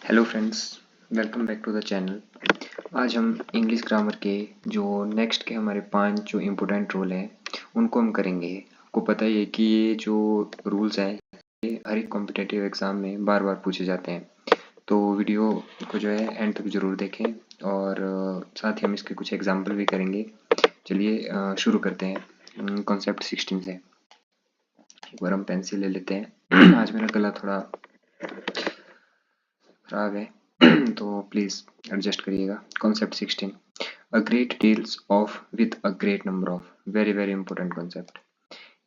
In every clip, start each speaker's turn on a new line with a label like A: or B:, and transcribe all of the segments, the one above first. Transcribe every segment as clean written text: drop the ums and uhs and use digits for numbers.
A: Hello friends, welcome back to the channel. आज हम English grammar के जो नेक्स्ट के हमारे 5 जो इम्पोर्टेंट रूल हैं उनको हम करेंगे। आपको पता ही है कि ये जो रूल्स हैं ये हर एक कॉम्पिटिटिव एग्ज़ाम में बार बार पूछे जाते हैं। तो वीडियो को जो है एंड तक ज़रूर देखें और साथ ही हम इसके कुछ एग्जाम्पल भी करेंगे। चलिए शुरू करते हैं कॉन्सेप्ट 16 से। एक बार हम पेंसिल ले लेते हैं। आज मेरा गला थोड़ा खराब है तो प्लीज़ एडजस्ट करिएगा। Concept 16, a great deals of with a great number of, very very important concept.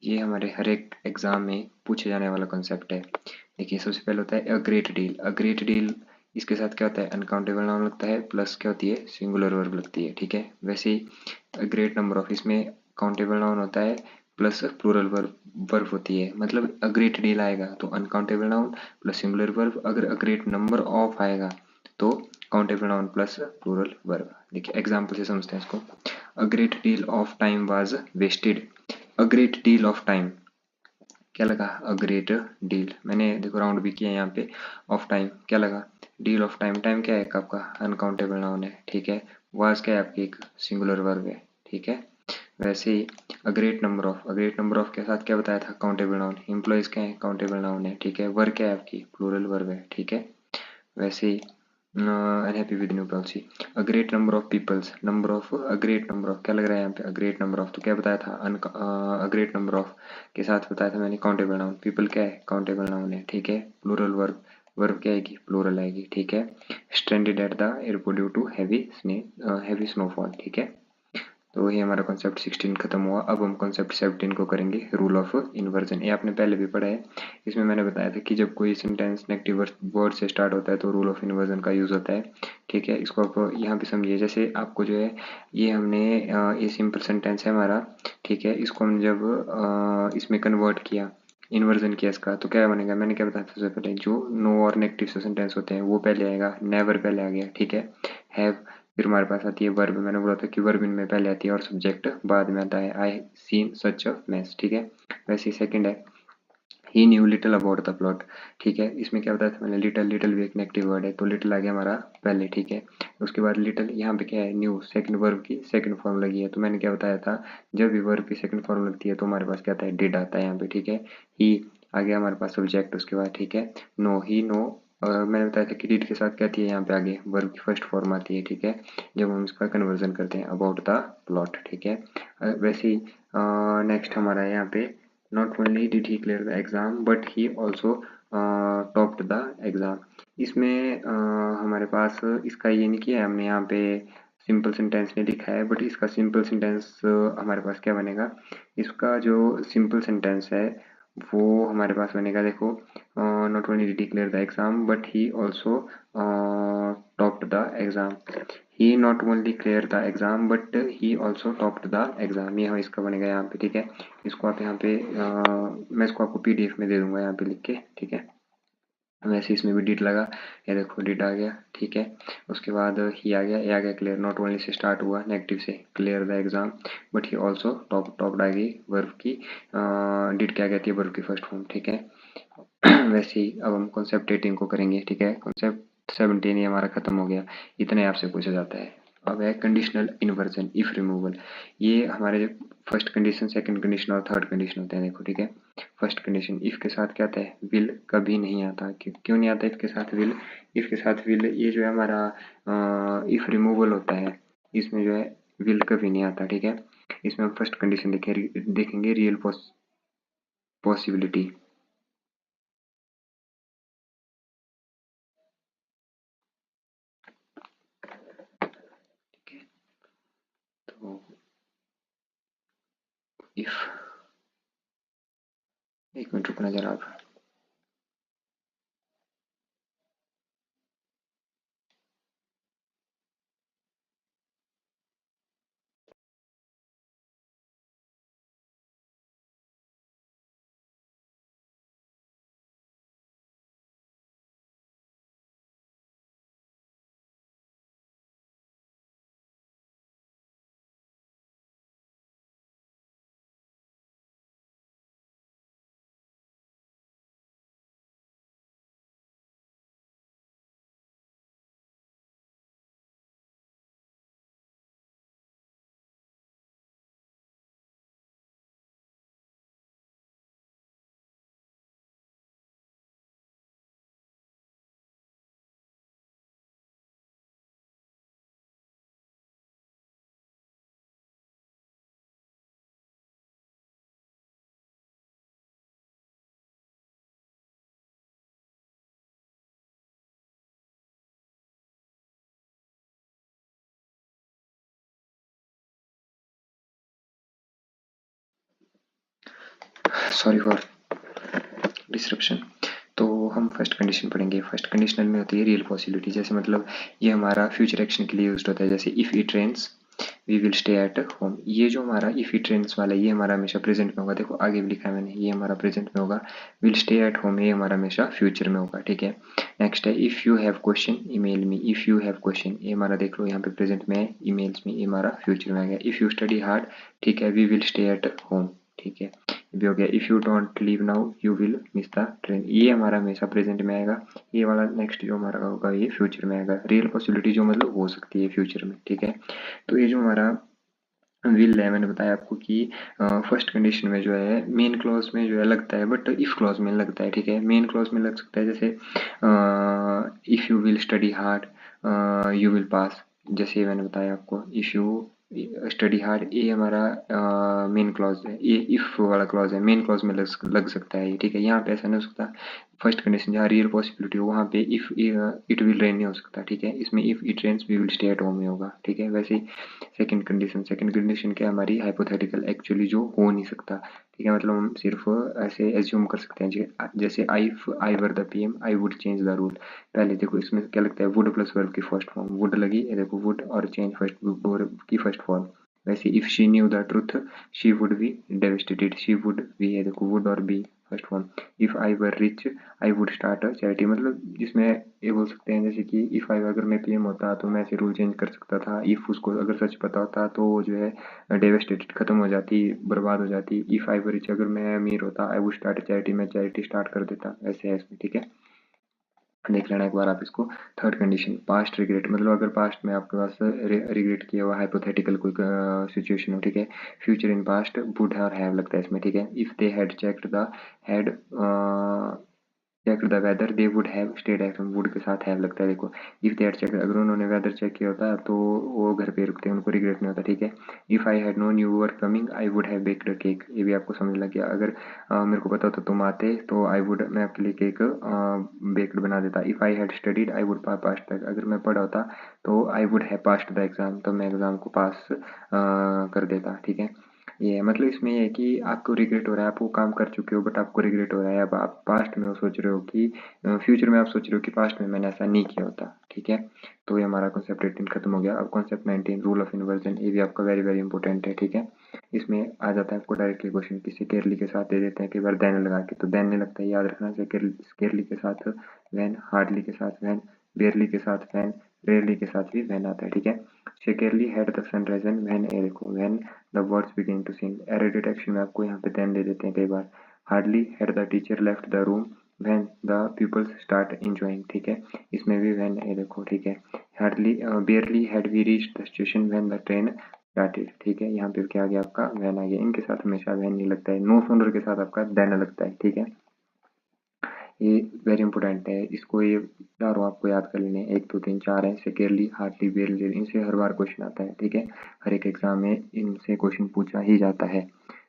A: ये हमारे हर एक एग्जाम में पूछे जाने वाला कॉन्सेप्ट है। देखिए, सबसे पहले होता है अ ग्रेट डील। अ ग्रेट डील इसके साथ क्या होता है, अनकाउंटेबल नाउन लगता है प्लस क्या होती है, सिंगुलर वर्ब लगती है। ठीक है, वैसे ही अ ग्रेट नंबर ऑफ इसमें काउंटेबल नाउन होता है प्लस प्लूरल वर्ब वर्ब होती है। मतलब अ ग्रेट डील आएगा तो uncountable noun plus singular verb, अगर अ ग्रेट नंबर ऑफ आएगा तो countable noun plus plural verb. देखिए एग्जाम्पल से समझते हैं इसको। A great deal of time was wasted. A great deal of time क्या लगा, अ ग्रेट डील। मैंने देखो राउंड भी किया यहाँ पे। ऑफ टाइम क्या लगा, डील ऑफ टाइम। टाइम क्या है आपका, अनकाउंटेबल नाउन है। ठीक है, वाज क्या है आपकी, एक सिंगुलर वर्ब है। ठीक है, वैसे ही a great number of, a great number of के साथ क्या बताया था, काउंटेबल नाउन। एम्प्लॉयज क्या है, काउंटेबल नाउन है। ठीक है, वर्क क्या है आपकी, प्लूरल वर्ब है। ठीक है, वैसे ही unhappy with new policy. A great number of peoples, number of, a great number of क्या लग रहा है यहाँ पे, अ ग्रेट नंबर ऑफ। तो क्या बताया था, अ ग्रेट नंबर ऑफ के साथ बताया था मैंने काउंटेबल नाउन। पीपल क्या है, काउंटेबल नाउन है। ठीक है, प्लूरल वर्ब, वर्ब क्या आएगी, प्लूरल आएगी। ठीक है, stranded at the airport due to heavy snowfall. ठीक है, तो ये हमारा कॉन्सेप्ट 16 खत्म हुआ। अब हम कॉन्सेप्ट 17 को करेंगे, रूल ऑफ इन्वर्जन। ये आपने पहले भी पढ़ा है। इसमें मैंने बताया था कि जब कोई सेंटेंस नेगेटिव वर्ड से स्टार्ट होता है तो रूल ऑफ इन्वर्जन का यूज होता है। ठीक है, इसको आप यहाँ पे समझिए। जैसे आपको जो है ये हमने ये सिंपल सेंटेंस है हमारा। ठीक है, इसको हम जब इसमें कन्वर्ट किया, इन्वर्जन किया इसका, तो क्या बनेगा, मैंने क्या बताया था सबसे पहले, जो नो और नेगेटिव से सेंटेंस होते हैं वो पहले आएगा, नेवर पहले आ गया। ठीक है, हैव, फिर हमारे पास आती है वर्ब। मैंने बोला था कि वर्ब इनमें पहले आती है और सब्जेक्ट बाद में आता है, I seen such a mess. ठीक है, वैसे ही सेकंड है ही knew little about the plot. ठीक है, इसमें क्या बताया था मैंने, लिटिल, लिटिल भी एक नेगेटिव वर्ड है तो लिटिल आ गया हमारा पहले। ठीक है, उसके बाद लिटिल, यहाँ पे क्या है, न्यू, सेकंड वर्ब की सेकंड फॉर्म लगी है। तो मैंने क्या बताया था, जब भी वर्ब की सेकंड फॉर्म लगती है तो हमारे पास क्या आता है, डिड आता है यहाँ पे। ठीक है, ही आ गया हमारे पास सब्जेक्ट उसके बाद। ठीक है, नो, ही नो, मैंने बताया था कि डिड के साथ क्या आती है यहाँ पे आगे, वर्ब की फर्स्ट फॉर्म आती है। ठीक है, जब हम इसका कन्वर्जन करते हैं अबाउट द प्लॉट। ठीक है, वैसे ही नेक्स्ट हमारा है यहाँ पे, not only did he clear the exam but he also topped the exam. इसमें हमारे पास इसका ये नहीं किया है हमने, यहाँ पे सिंपल सेंटेंस नहीं लिखा है, बट इसका सिंपल सेंटेंस हमारे पास क्या बनेगा, इसका जो सिंपल सेंटेंस है वो हमारे पास बनेगा। देखो, not only did he clear the exam but he also topped the exam. He not only clear the exam but he also topped the exam. ये इसका बनेगा यहाँ पे। ठीक है, इसको आप यहाँ पे मैं इसको आपको पीडीएफ में दे दूंगा यहाँ पे लिख के। ठीक है, वैसे इसमें भी डिड लगा, ये देखो डिड आ गया। ठीक है, उसके बाद ही आ गया, ये आ गया क्लियर, नॉट ओनली से स्टार्ट हुआ नेगेटिव से, clear the exam but he also topped आ गई वर्ब की, डिड क्या कहती है, वर्ब की फर्स्ट फॉर्म। ठीक है, वैसे ही अब हम कॉन्सेप्ट 18 को करेंगे। ठीक है, कॉन्सेप्ट 17 ये हमारा खत्म हो गया। इतने आपसे पूछा जाता है। अब है कंडीशनल इन्वर्जन, इफ रिमूवल। ये हमारे फर्स्ट कंडीशन, सेकंड कंडीशन और थर्ड कंडीशन होते हैं। देखो, ठीक है, फर्स्ट कंडीशन, इफ के साथ क्या आता है, विल कभी नहीं आता। क्यों नहीं आता इफ के साथ विल, इफ के साथ विल ये जो है हमारा इफ रिमूवल होता है, इसमें जो है विल कभी नहीं आता। ठीक है, इसमें हम फर्स्ट कंडीशन देखेंगे रियल पॉसिबिलिटी। ठीक है, तो इफ, एक मिनट रुकना जरा आप। Sorry for disruption. तो हम फर्स्ट कंडीशन पढ़ेंगे। फर्स्ट कंडीशनल में होती है रियल पॉसिबिलिटी, जैसे मतलब ये हमारा फ्यूचर एक्शन के लिए यूज होता है, जैसे if it rains we will stay at home. ये जो हमारा इफ इट रेन्स वाला ये हमारा हमेशा प्रेजेंट में होगा, देखो आगे भी लिखा है मैंने, ये हमारा प्रेजेंट में होगा। विल स्टे एट होम ये हमारा हमेशा फ्यूचर में होगा, ठीक है। नेक्स्ट है if you have question email me, if you have question ये हमारा देख लो यहाँ पे प्रेजेंट में है, ईमेल्स में ये हमारा फ्यूचर में आ गया। इफ़ यू स्टडी हार्ड, ठीक है, we will stay at home, ठीक है, ये भी हो गया। If you don't leave now you will miss the train, ये हमारा हमेशा प्रेजेंट में आएगा। ये वाला नेक्स्ट जो हमारा होगा ये फ्यूचर में आएगा। रियल पॉसिबिलिटी जो मतलब हो सकती है फ्यूचर में, ठीक है। तो ये जो हमारा विल है, मैंने बताया आपको कि फर्स्ट कंडीशन में जो है मेन क्लॉज में जो है लगता है, बट इफ क्लॉज में लगता है, ठीक है। मेन क्लॉज में लग सकता है, जैसे if you will study hard you will pass, जैसे मैंने बताया आपको इफ यू स्टडी हार्ड ये हमारा मेन क्लॉज है, ये इफ वाला क्लॉज है, मेन क्लॉज में लग सकता है, ठीक है। यहाँ पे ऐसा नहीं हो सकता। फर्स्ट कंडीशन जहाँ रियल पॉसिबिलिटी हो वहाँ पे इफ इट विल रेन नहीं हो सकता, ठीक है। इसमें if it rains we will stay at home में होगा, ठीक है। वैसे ही सेकंड कंडीशन क्या हमारी हाइपोथेटिकल, एक्चुअली जो हो नहीं सकता, ठीक है। मतलब हम सिर्फ ऐसे एज्यूम कर सकते हैं, जैसे I were the PM I would change the rule. पहले देखो इसमें क्या लगता है, वुड प्लस वर्ब की फर्स्ट फॉर्म वुड लगी, ये देखो वुड और चेंज फर्स्ट वर्ब की फर्स्ट फॉर्म। वैसे if she knew the truth she would be devastated, she would be, ये देखो वुड और be first form. If I were rich I would start a charity, मतलब जिसमें ये बोल सकते हैं जैसे कि इफ आई अगर मैं पीएम होता तो मैं ऐसे रूल चेंज कर सकता था। इफ उसको अगर सच पता होता तो वो जो है डेवेस्टेटेड खत्म हो जाती, बर्बाद हो जाती। इफ आई वर रिच अगर मैं अमीर होता आई वुड स्टार्ट चैरिटी, मैं चैरिटी स्टार्ट कर देता। ऐसे है इसमें, ठीक है। देख लेना एक बार आप इसको। थर्ड कंडीशन पास्ट रिग्रेट, मतलब अगर पास्ट में आपके पास रिग्रेट किया हुआ हाइपोथेटिकल कोई सिचुएशन हो, ठीक है। फ्यूचर इन पास्ट वुड और हैव लगता है इसमें, ठीक है। If they had checked the had check the weather they would have stayed at home, would के साथ हैव लगता है, देखो। इफ दे हैड चेक, अगर उन्होंने वेदर चेक किया होता तो वो घर पे रुकते, उनको रिग्रेट नहीं होता, ठीक है। If I had known you were coming I would have baked a cake, ये भी आपको समझ लग गया। अगर मेरे को पता होता तुम आते तो आई वुड, मैं आपके लिए केक बेक्ड बना देता। If I had studied I would पास तक, अगर मैं पढ़ा होता तो I would have passed the exam, तो मैं एग्जाम को पास कर देता, ठीक है। ये है मतलब इसमें ये है कि आपको रिग्रेट हो रहा है, आप वो काम कर चुके हो बट आपको रिग्रेट हो रहा है। अब आप पास्ट में वो सोच रहे हो कि फ्यूचर में आप सोच रहे हो कि पास्ट में मैंने ऐसा नहीं किया होता, ठीक है। तो ये हमारा कॉन्सेप्ट 18 खत्म हो गया। अब कॉन्सेप्ट 19 रूल ऑफ इन्वर्जन, ये भी आपका वेरी वेरी इंपॉर्टेंट है, ठीक है। इसमें आ जाता है आपको डायरेक्टली क्वेश्चन, किसी केयरली के साथ दे देते हैं कई बार देन लगा के, तो देन नहीं लगता है, याद रखना। केयरली के साथ वैन, हार्डली के साथ वैन, बेयरली के साथ वैन, रेयरली के साथ भी वैन आता है, ठीक है। Scarcely had the sun risen when, ए देखो when the birds begin to sing, error detection में आपको यहाँ पे देन दे देते हैं कई बार। Hardly had the teacher left the room when the peoples start enjoying, ठीक है। इसमें भी व्हेन ए देखो, ठीक है। Hardly barely had we reached the station when the train started, ठीक है। यहाँ पे क्या आ गया आपका व्हेन आ गया। इनके साथ हमेशा व्हेन नहीं लगता है, नो सोनर के साथ आपका देन लगता है, ठीक है। ये वेरी इंपॉर्टेंट है, इसको ये चारों आपको याद कर लेने, 1 2 3 4 है। सेकेंडली हार्डली बेयरली, इनसे हर बार क्वेश्चन आता है, ठीक है। हर एक एग्जाम में इनसे क्वेश्चन पूछा ही जाता है।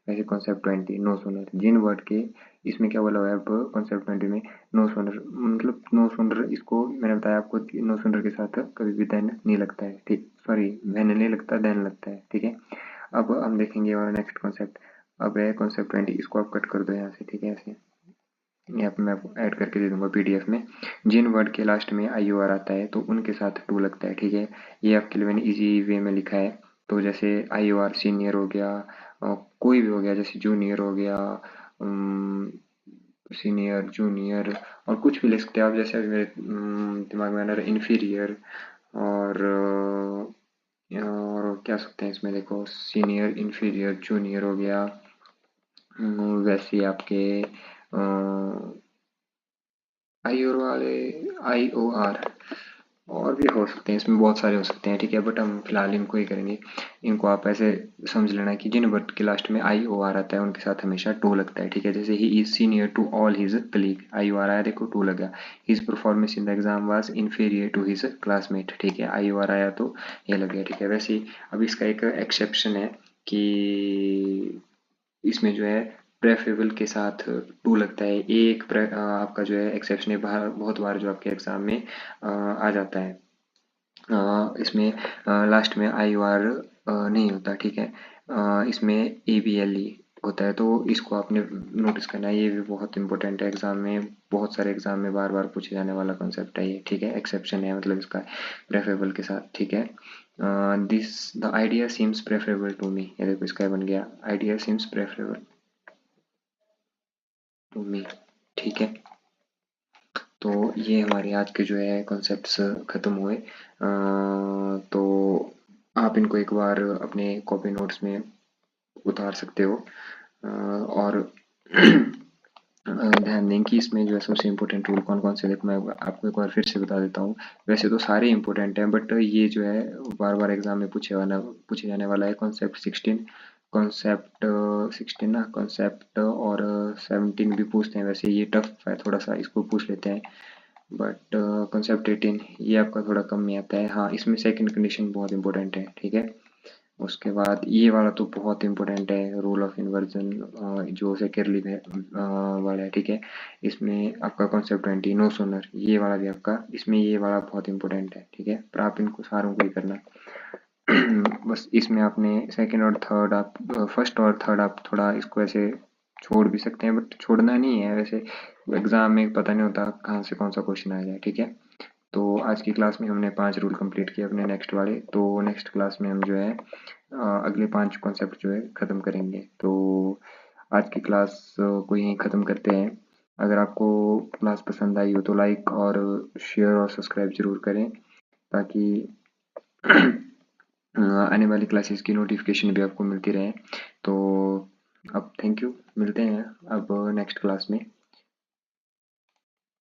A: वैसे कॉन्सेप्ट 20 नो सोनर, जिन वर्ड के, इसमें क्या बोला हुआ है अब कॉन्सेप्ट 20 में, नो सोनर मतलब नो सोनर, इसको मैंने बताया आपको नो सोनर के साथ कभी भी देन नहीं लगता है, ठीक, सॉरी वैन नहीं लगता, देन लगता है, ठीक है। अब हम देखेंगे हमारा नेक्स्ट कॉन्सेप्ट। अब है कॉन्सेप्ट 20, इसको आप कट कर दो यहाँ से, ठीक है। ऐसे यहाँ पे मैं आपको ऐड करके दे दूंगा पीडीएफ में। जिन वर्ड के लास्ट में आई ओ आर आता है तो उनके साथ टू लगता है, ठीक है। ये आपके लिए मैंने इजी वे में लिखा है। तो जैसे आई ओ आर सीनियर हो गया, कोई भी हो गया, जैसे जूनियर हो गया, सीनियर जूनियर, और कुछ भी लिख सकते हैं आप, जैसे अभी मेरे दिमाग में आ रहा है इन्फीरियर, और क्या सकते हैं इसमें, देखो सीनियर इन्फीरियर जूनियर हो गया। वैसे आपके आई और वाले आई ओ आर और भी हो सकते हैं, इसमें बहुत सारे हो सकते हैं, ठीक है। बट हम फिलहाल इनको ही करेंगे। इनको आप ऐसे समझ लेना कि जिन वर्ड के लास्ट में आई ओ आर आता है उनके साथ हमेशा टू लगता है, ठीक है। जैसे ही is senior to all his colleague, I O R आया, देखो टू लगा। His performance in the exam was inferior to his classmate, ठीक है। आई ओ आर आया तो ये लग गया, ठीक है। वैसे ही अब इसका एक एक्सेप्शन है कि इसमें जो है प्रेफरेबल के साथ टू लगता है। ये एक आपका जो है एक्सेप्शन है, बहुत बार जो आपके एग्जाम में आ जाता है। इसमें लास्ट में आई ओ आर नहीं होता, ठीक है। इसमें ए बी एल ई होता है, तो इसको आपने नोटिस करना है। ये भी बहुत इंपॉर्टेंट है, एग्जाम में, बहुत सारे एग्जाम में बार बार पूछे जाने वाला कॉन्सेप्ट है ये, ठीक है। एक्सेप्शन है मतलब इसका प्रेफरेबल के साथ, ठीक है। This the idea seems preferable to me, ये देखो इसका बन गया idea seems preferable to me, ठीक है। तो ये हमारे आज के जो है कॉन्सेप्ट्स खत्म हुए। तो आप इनको एक बार अपने कॉपी नोट्स में उतार सकते हो। और ध्यान दें कि इसमें जो है सबसे इम्पोर्टेंट रूल कौन कौन से, देखो मैं आपको एक बार फिर से बता देता हूँ। वैसे तो सारे इम्पोर्टेंट हैं, बट ये जो है बार बार एग्जाम में पूछे जाने वाला है। कॉन्सेप्ट 16 ना, कॉन्सेप्ट और 17 भी पूछते हैं, वैसे ये टफ है थोड़ा सा, इसको पूछ लेते हैं। बट कॉन्सेप्ट 18 ये आपका थोड़ा कम में आता है। हाँ, इसमें सेकंड कंडीशन बहुत इंपॉर्टेंट है, ठीक है। उसके बाद ये वाला तो बहुत इंपॉर्टेंट है, रूल ऑफ इन्वर्जन, जो सेकेंडली वाला है, ठीक है। इसमें आपका कॉन्सेप्ट 20 नो सोनर, ये वाला भी आपका, इसमें ये वाला बहुत इंपॉर्टेंट है, ठीक है। पर आप इनको सारों को ही करना। बस इसमें आपने सेकंड और थर्ड, आप फर्स्ट और थर्ड आप थोड़ा इसको ऐसे छोड़ भी सकते हैं, बट छोड़ना नहीं है वैसे। एग्जाम में पता नहीं होता कहाँ से कौन सा क्वेश्चन आ जाए, ठीक है। तो आज की क्लास में हमने 5 रूल कंप्लीट किए अपने नेक्स्ट वाले। तो नेक्स्ट क्लास में हम जो है अगले 5 कॉन्सेप्ट जो है ख़त्म करेंगे। तो आज की क्लास को यहीं ख़त्म करते हैं। अगर आपको क्लास पसंद आई हो तो लाइक और शेयर और सब्सक्राइब ज़रूर करें, ताकि आने वाली क्लासेस की नोटिफिकेशन भी आपको मिलती रहे। तो अब थैंक यू, मिलते हैं अब नेक्स्ट क्लास में।